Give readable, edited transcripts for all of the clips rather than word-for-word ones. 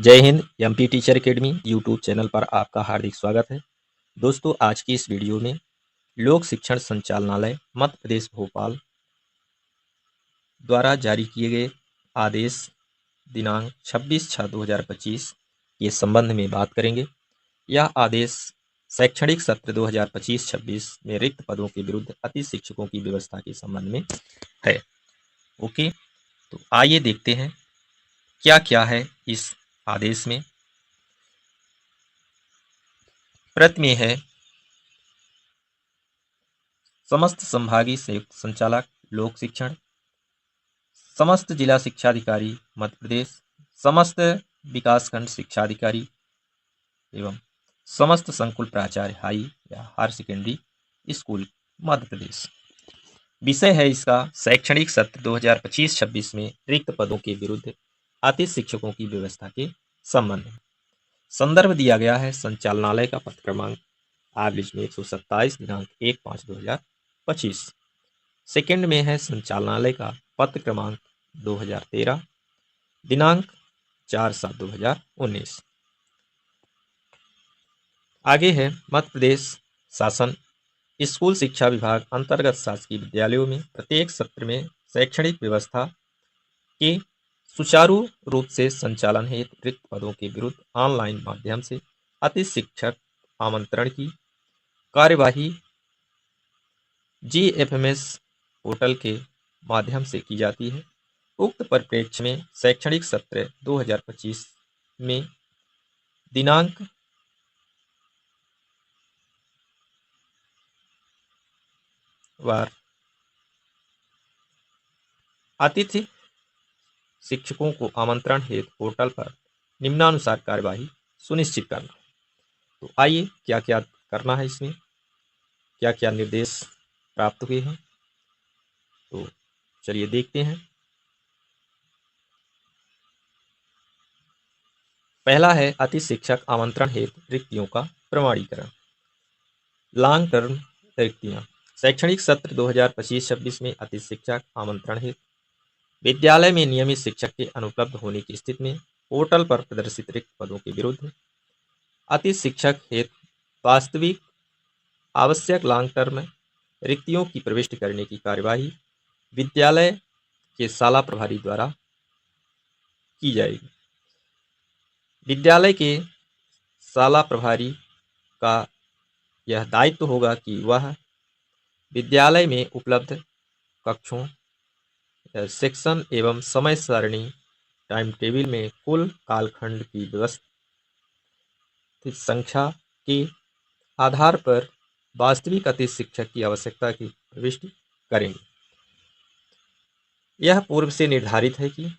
जय Hind. MP teacher academy YouTube channel पर आपका हार्दिक स्वागत है। दोस्तों, आज की इस वीडियो में लोक शिक्षण संचालनालय मध्य प्रदेश भोपाल द्वारा जारी किए गए आदेश दिनांक 26/6/2025 के संबंध में बात करेंगे। यह आदेश शैक्षणिक सत्र 2025-26 में रिक्त पदों के विरुद्ध अति शिक्षकों की व्यवस्था के संबंध में है। ओके, तो आइए देखते हैं क्या क्या है इस आदेश में। प्रति में है समस्त संभागीय संयुक्त संचालक लोक शिक्षण, समस्त जिला शिक्षाधिकारी मध्य प्रदेश, समस्त विकासखंड शिक्षाधिकारी एवं समस्त संकुल प्राचार्य हाई या higher secondary school Madhya Pradesh. विषय है इसका शैक्षणिक सत्र 2025-26 में रिक्त पदों के विरुद्ध अति शिक्षकों की व्यवस्था के संबंध में। संदर्भ दिया गया है संचालनालय का पत्र क्रमांक आदेश में 127 दिनांक 1/5/2025। सेकंड में है संचालनालय का पत्र क्रमांक 2013 दिनांक 4/7/2019। आगे है मध्य प्रदेश शासन स्कूल शिक्षा विभाग अंतर्गत शासकीय विद्यालयों में प्रत्येक सत्र में शैक्षणिक व्यवस्था के सुचारू रूप से संचालन हेतु रिक्त पदों के विरुद्ध ऑनलाइन माध्यम से अति शिक्षक आमंत्रण की कार्यवाही GFMS पोर्टल के माध्यम से की जाती है। उक्त परिप्रेक्ष्य में शैक्षणिक सत्र 2025 में दिनांक वार अतिथि शिक्षकों को आमंत्रण हेतु पोर्टल पर निम्नानुसार कार्यवाही सुनिश्चित करना। तो आइए क्या क्या करना है, इसमें क्या क्या निर्देश प्राप्त हुए हैं, तो चलिए देखते हैं। पहला है अति शिक्षक आमंत्रण हेतु रिक्तियों का प्रमाणीकरण। लॉन्ग टर्म रिक्तियां शैक्षणिक सत्र 2025-26 में अति शिक्षक आमंत्रण हेतु विद्यालय में नियमित शिक्षक के अनुपलब्ध होने की स्थिति में पोर्टल पर प्रदर्शित रिक्त पदों के विरुद्ध अति शिक्षक हेतु वास्तविक आवश्यक लॉन्ग टर्म रिक्तियों की प्रविष्टि करने की कार्यवाही विद्यालय के शाला प्रभारी द्वारा की जाएगी। विद्यालय के शाला प्रभारी का यह दायित्व होगा कि वह विद्यालय में उपलब्ध कक्षों, सेक्शन एवं समय सारणी टाइम टेबल में कुल कालखंड की व्यवस्थित संख्या के आधार पर वास्तविक अति शिक्षक की आवश्यकता की प्रविष्टि करेंगे। यह पूर्व से निर्धारित है कि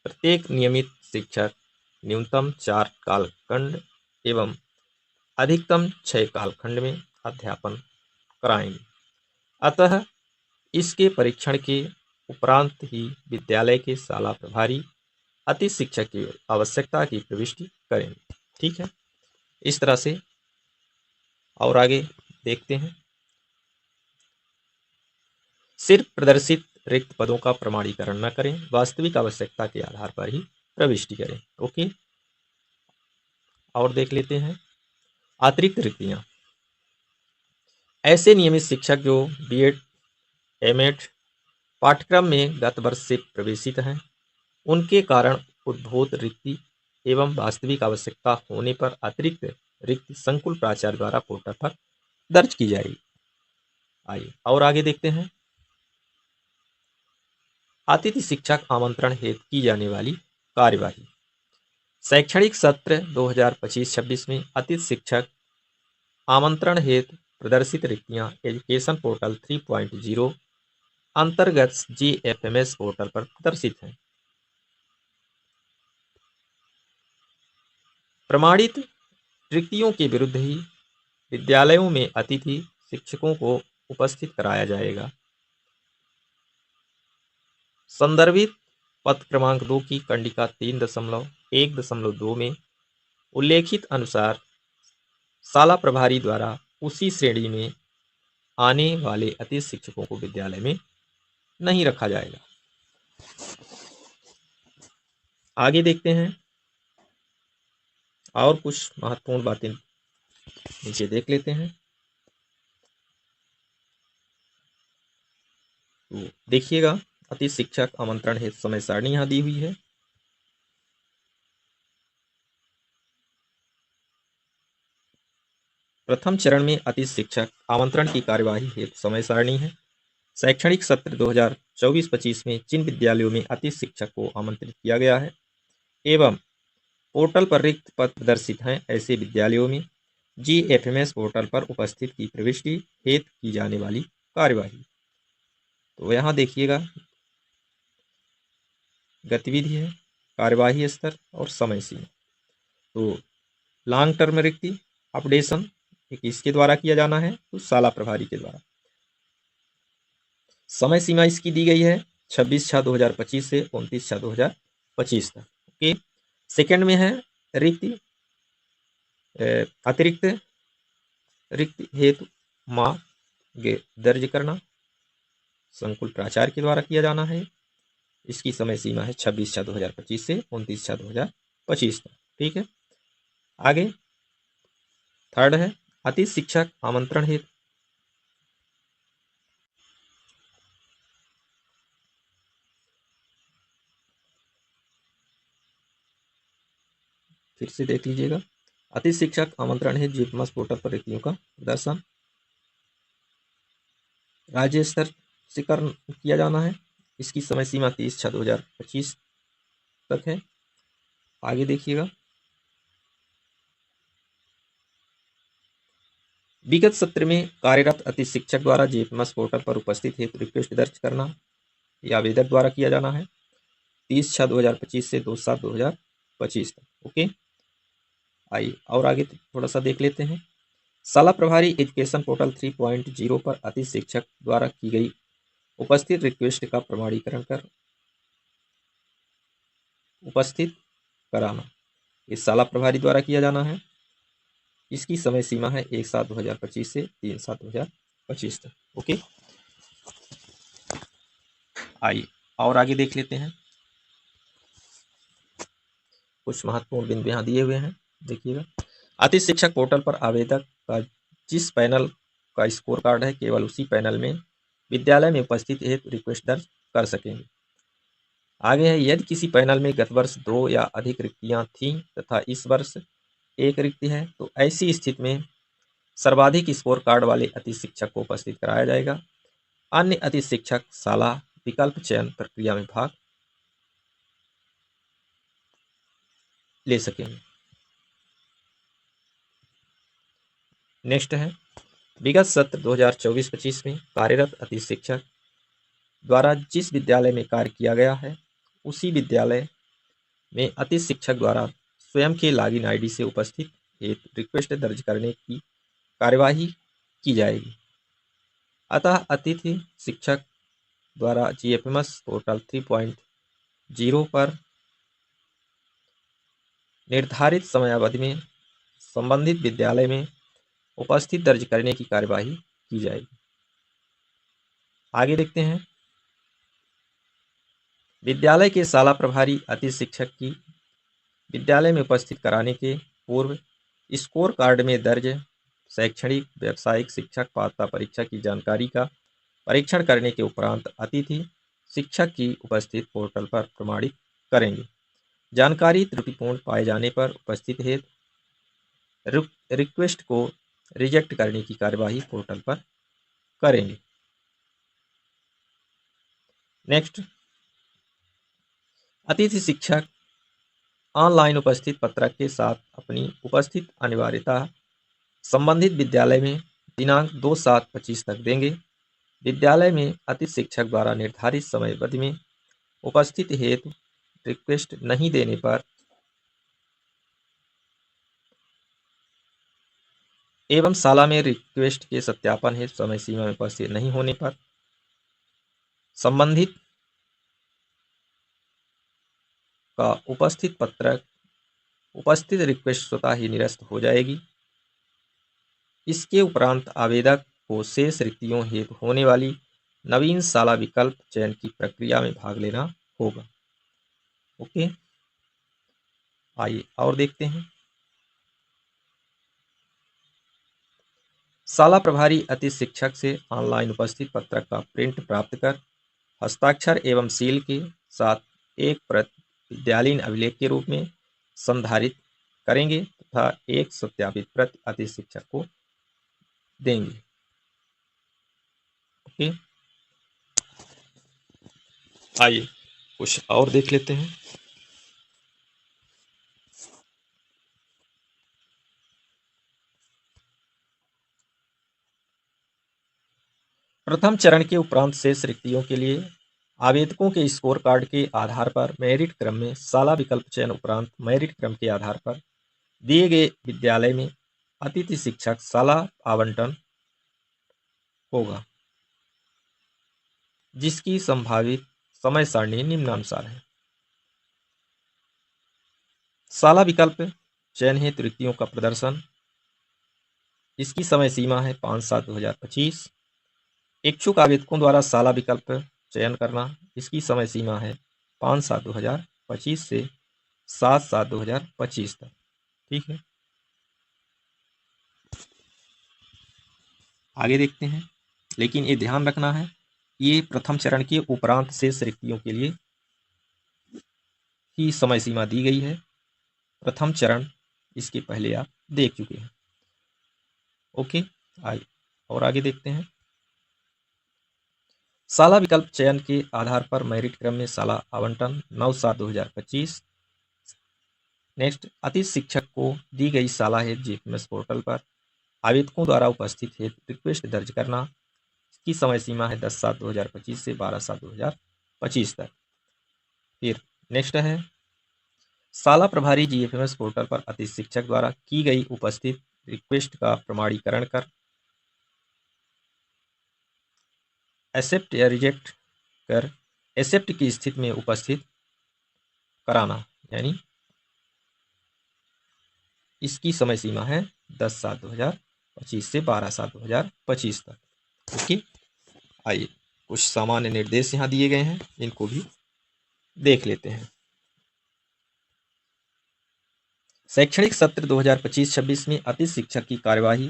प्रत्येक नियमित शिक्षक न्यूनतम 4 कालखंड एवं अधिकतम 6 कालखंड में अध्यापन कराएंगे। अतः इसके परीक्षण के उपरांत ही विद्यालय के शाला प्रभारी अति शिक्षक की आवश्यकता की प्रविष्टि करेंगे। ठीक है, इस तरह से। और आगे देखते हैं। सिर्फ प्रदर्शित रिक्त पदों का प्रमाणीकरण न करें, वास्तविक आवश्यकता के आधार पर ही प्रविष्टि करें। ओके, और देख लेते हैं अतिरिक्त रिक्तियां। ऐसे नियमित शिक्षक जो BEd M.Ed पाठ्यक्रम में गत वर्ष से प्रवेशित हैं, उनके कारण उद्भूत रिक्ति एवं वास्तविक आवश्यकता होने पर अतिरिक्त रिक्ति संकुल प्राचार्य द्वारा पोर्टल पर दर्ज की जाएगी। आइए और आगे देखते हैं। अतिथि शिक्षक आमंत्रण हेतु की जाने वाली कार्यवाही। शैक्षणिक सत्र 2025-26 में अतिथि शिक्षक आमंत्रण हेतु प्रदर्शित रिक्तियां एजुकेशन पोर्टल 3.0 अंतर्गत GFMS पोर्टल पर प्रदर्शित हैं। प्रमाणित रिक्तियों के विरुद्ध ही विद्यालयों में अतिथि शिक्षकों को उपस्थित कराया जाएगा। संदर्भित पत्र क्रमांक 2 की कंडिका 3.1.2 में उल्लेखित अनुसार शाला प्रभारी द्वारा उसी श्रेणी में आने वाले अतिथि शिक्षकों को विद्यालय में नहीं रखा जाएगा। आगे देखते हैं। और कुछ महत्वपूर्ण बातें नीचे देख लेते हैं। तो देखिएगा, अति शिक्षक आमंत्रण हेतु समय सारणी यहाँ दी हुई है। प्रथम चरण में अति शिक्षक आमंत्रण की कार्यवाही हेतु समय सारणी है। शैक्षणिक सत्र 2024-25 में जिन विद्यालयों में अति शिक्षक को आमंत्रित किया गया है एवं पोर्टल पर रिक्त पद प्रदर्शित हैं, ऐसे विद्यालयों में GFMS पोर्टल पर उपस्थित की प्रविष्टि हेतु की जाने वाली कार्यवाही। तो यहाँ देखिएगा, गतिविधि है, कार्यवाही स्तर और समय सीमा। तो लॉन्ग टर्म रिक्ति अपडेशन एक इसके द्वारा किया जाना है, तो शाला प्रभारी के द्वारा। समय सीमा इसकी दी गई है 26/6/2025 से 29/6/2025 तक। ओके। सेकंड में है रिक्ति अतिरिक्त रिक्ति हेतु मांग दर्ज करना, संकुल प्राचार्य के द्वारा किया जाना है। इसकी समय सीमा है 26/6/2025 से 29/6/2025 तक। ठीक है। आगे थर्ड है अति शिक्षक आमंत्रण हेतु फिर से देख लीजिएगा। अति शिक्षक आमंत्रण है GFMS पोर्टल पर रिक्तियों का प्रदर्शन राज्य स्तर से किया जाना है। इसकी समय सीमा 30/6/2025 तक है। आगे देखिएगा, विगत सत्र में कार्यरत अति शिक्षक द्वारा GFMS पोर्टल पर उपस्थित हेतु रिक्वेस्ट दर्ज करना यह आवेदक द्वारा किया जाना है 30/6/2025 से 2/7/2025 तक। ओके। आइए और आगे थोड़ा सा देख लेते हैं। शाला प्रभारी एजुकेशन पोर्टल 3.0 पर अति शिक्षक द्वारा की गई उपस्थित रिक्वेस्ट का प्रमाणीकरण कर उपस्थित कराना इस शाला प्रभारी द्वारा किया जाना है। इसकी समय सीमा है 1/7/2025 से 3/7/2025 तक। ओके। आइए और आगे देख लेते हैं। कुछ महत्वपूर्ण बिंदु यहाँ दिए हुए हैं, देखिएगा। अति शिक्षक पोर्टल पर आवेदक का जिस पैनल का स्कोर कार्ड है केवल उसी पैनल में विद्यालय में उपस्थित हेतु रिक्वेस्ट दर्ज कर सकेंगे। आगे है, यदि किसी पैनल में गत वर्ष 2 या अधिक रिक्तियां थीं तथा इस वर्ष एक रिक्ति है तो ऐसी स्थिति में सर्वाधिक स्कोर कार्ड वाले अति शिक्षक को उपस्थित कराया जाएगा। अन्य अति शिक्षक शाला विकल्प चयन प्रक्रिया में भाग ले सकेंगे। नेक्स्ट है, विगत सत्र 2024-25 में कार्यरत अति शिक्षक द्वारा जिस विद्यालय में कार्य किया गया है उसी विद्यालय में अति शिक्षक द्वारा स्वयं के लॉगिन आईडी से उपस्थित एक रिक्वेस्ट दर्ज करने की कार्यवाही की जाएगी। अतः अतिथि शिक्षक द्वारा GFMS पोर्टल 3.0 पर निर्धारित समयावधि में संबंधित विद्यालय में उपस्थित दर्ज करने की कार्यवाही की जाएगी। आगे देखते हैं, विद्यालय के शाला प्रभारी अति शिक्षक की विद्यालय में उपस्थित कराने के पूर्व स्कोर कार्ड में दर्ज शैक्षणिक व्यावसायिक शिक्षक पात्रता परीक्षा की जानकारी का परीक्षण करने के उपरांत अतिथि शिक्षक की उपस्थिति पोर्टल पर प्रमाणित करेंगे। जानकारी त्रुटिपूर्ण पाए जाने पर उपस्थित हेतु रिक्वेस्ट को रिजेक्ट करने की कार्यवाही पोर्टल पर करेंगे। नेक्स्ट, अतिथि शिक्षक ऑनलाइन उपस्थित पत्रक के साथ अपनी उपस्थित अनिवार्यता संबंधित विद्यालय में दिनांक 2/7/25 तक देंगे। विद्यालय में अतिथि शिक्षक द्वारा निर्धारित समयावधि में उपस्थित हेतु रिक्वेस्ट नहीं देने पर एवं शाला में रिक्वेस्ट के सत्यापन हेतु समय सीमा में उपस्थित नहीं होने पर संबंधित का उपस्थित पत्रक उपस्थित रिक्वेस्ट स्वतः ही निरस्त हो जाएगी। इसके उपरांत आवेदक को शेष रिक्तियों हेतु होने वाली नवीन शाला विकल्प चयन की प्रक्रिया में भाग लेना होगा। ओके। आइए और देखते हैं, शाला प्रभारी अति शिक्षक से ऑनलाइन उपस्थित पत्रक का प्रिंट प्राप्त कर हस्ताक्षर एवं सील के साथ एक प्रति विद्यालयीन अभिलेख के रूप में संधारित करेंगे तथा एक सत्यापित प्रति अति शिक्षक को देंगे। ओके, आइए कुछ और देख लेते हैं। प्रथम चरण के उपरांत शेष रिक्तियों के लिए आवेदकों के स्कोर कार्ड के आधार पर मेरिट क्रम में शाला विकल्प चयन उपरांत मेरिट क्रम के आधार पर दिए गए विद्यालय में अतिथि शिक्षक शाला आवंटन होगा, जिसकी संभावित समय सारणी निम्नानुसार है। शाला विकल्प चयन हेतु रिक्तियों का प्रदर्शन, इसकी समय सीमा है 5/7/2025। इच्छुक आवेदकों द्वारा शाला विकल्प चयन करना, इसकी समय सीमा है 5/7/2025 से 7/7/2025 तक। ठीक है, आगे देखते हैं। लेकिन ये ध्यान रखना है, ये प्रथम चरण के उपरांत शेष रिक्तियों के लिए ही समय सीमा दी गई है। प्रथम चरण इसके पहले आप देख चुके हैं। ओके, आइए और आगे देखते हैं। शाला विकल्प चयन के आधार पर मेरिट क्रम में शाला आवंटन 9/7/2025। नेक्स्ट, अतिथि शिक्षक को दी गई शाला हेतु जीएफएमएस पोर्टल पर आवेदकों द्वारा उपस्थित हेतु रिक्वेस्ट दर्ज करना, इसकी समय सीमा है 10/7/2025 से 12/7/2025 तक। फिर नेक्स्ट है, शाला प्रभारी जीएफएमएस पोर्टल पर अतिथि शिक्षक द्वारा की गई उपस्थित रिक्वेस्ट का प्रमाणीकरण कर एक्सेप्ट या रिजेक्ट कर एक्सेप्ट की स्थिति में उपस्थित कराना, यानी इसकी समय सीमा है 10/7/2025 से 12/7/2025 तक। ओके, आइए कुछ सामान्य निर्देश यहाँ दिए गए हैं, इनको भी देख लेते हैं। शैक्षणिक सत्र 2025-26 में अतिथि शिक्षक की कार्यवाही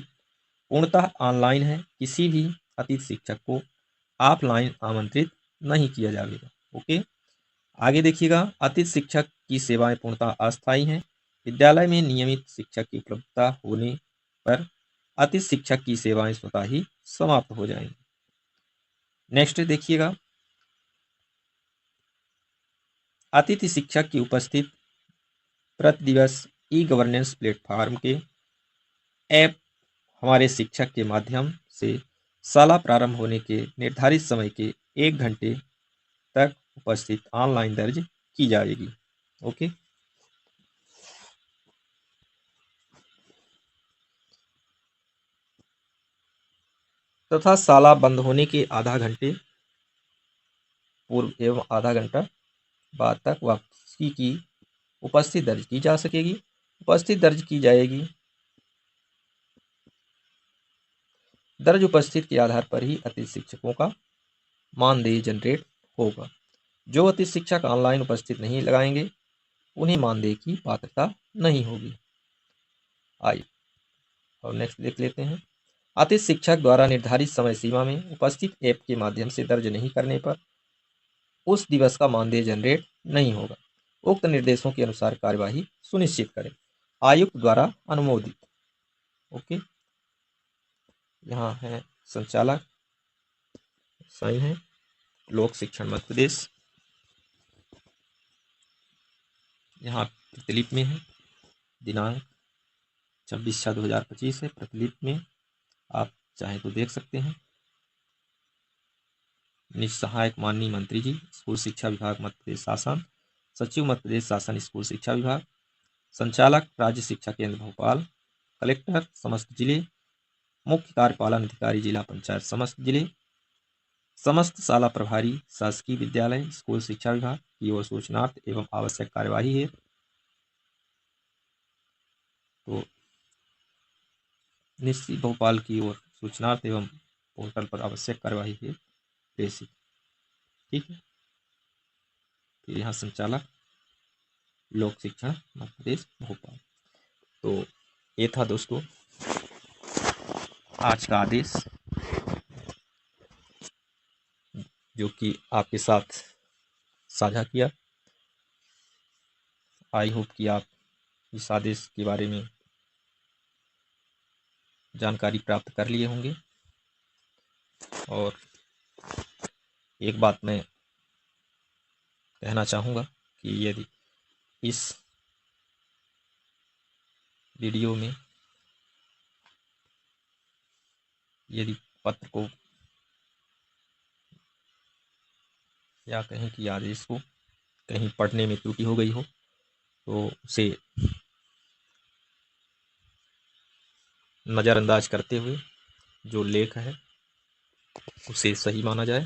पूर्णतः ऑनलाइन है। किसी भी अतिथि शिक्षक को ऑफलाइन आमंत्रित नहीं किया जाएगा। ओके, आगे देखिएगा। अतिथि शिक्षक की सेवाएं पूर्णतः अस्थायी हैं। विद्यालय में नियमित शिक्षक की उपलब्धता होने पर अतिथि शिक्षक की सेवाएं स्वतः ही समाप्त हो जाएंगी। नेक्स्ट देखिएगा, अतिथि शिक्षक की उपस्थित प्रति दिवस ई गवर्नेंस प्लेटफॉर्म के ऐप हमारे शिक्षक के माध्यम से शाला प्रारंभ होने के निर्धारित समय के 1 घंटे तक उपस्थित ऑनलाइन दर्ज की जाएगी। ओके, तथा शाला बंद होने के आधा घंटे पूर्व एवं आधा घंटा बाद तक वापसी की उपस्थिति दर्ज की जा सकेगी। उपस्थिति दर्ज की जाएगी, दर्ज उपस्थिति के आधार पर ही अतिथि शिक्षकों का मानदेय जनरेट होगा। जो अतिथि शिक्षक ऑनलाइन उपस्थित नहीं लगाएंगे उन्हें मानदेय की पात्रता नहीं होगी। आइए और नेक्स्ट देख लेते हैं। अतिथि शिक्षक द्वारा निर्धारित समय सीमा में उपस्थित ऐप के माध्यम से दर्ज नहीं करने पर उस दिवस का मानदेय जनरेट नहीं होगा। उक्त निर्देशों के अनुसार कार्यवाही सुनिश्चित करें। आयुक्त द्वारा अनुमोदित। ओके, यहाँ है संचालक, साइन है लोक शिक्षण मध्य प्रदेश। यहाँ प्रतिलिपि में है, दिनांक 26/6/2025 है। प्रतिलिपि में आप चाहें तो देख सकते हैं। निज सहायक माननीय मंत्री जी, स्कूल शिक्षा विभाग मध्य प्रदेश शासन, सचिव मध्य प्रदेश शासन स्कूल शिक्षा विभाग, संचालक राज्य शिक्षा केंद्र भोपाल, कलेक्टर समस्त जिले, मुख्य कार्यपालन अधिकारी जिला पंचायत समस्त जिले, समस्त शाला प्रभारी शासकीय विद्यालय स्कूल शिक्षा विभाग की ओर सूचनार्थ एवं आवश्यक कार्यवाही है। तो निश्चित भोपाल की ओर सूचनार्थ एवं पोर्टल पर आवश्यक कार्यवाही है बेसिक। ठीक है, फिर यहाँ संचालक लोक शिक्षण मध्य प्रदेश भोपाल। तो ये था दोस्तों आज का आदेश जो कि आपके साथ साझा किया। आई होप कि आप इस आदेश के बारे में जानकारी प्राप्त कर लिए होंगे। और एक बात मैं कहना चाहूँगा कि यदि इस वीडियो में यदि पत्र को या कहें कि आदेश को कहीं पढ़ने में त्रुटि हो गई हो तो उसे नज़रअंदाज करते हुए जो लेख है उसे सही माना जाए।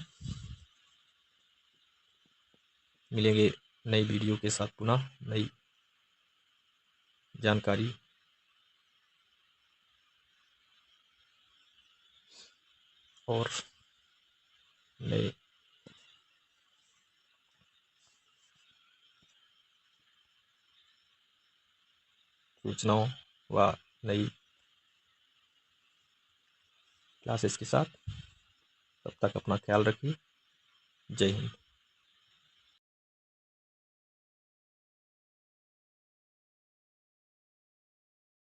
मिलेंगे नई वीडियो के साथ, पुनः नई जानकारी और नए सूचनाओं व नई क्लासेस के साथ। तब तक अपना ख्याल रखिए। जय हिंद।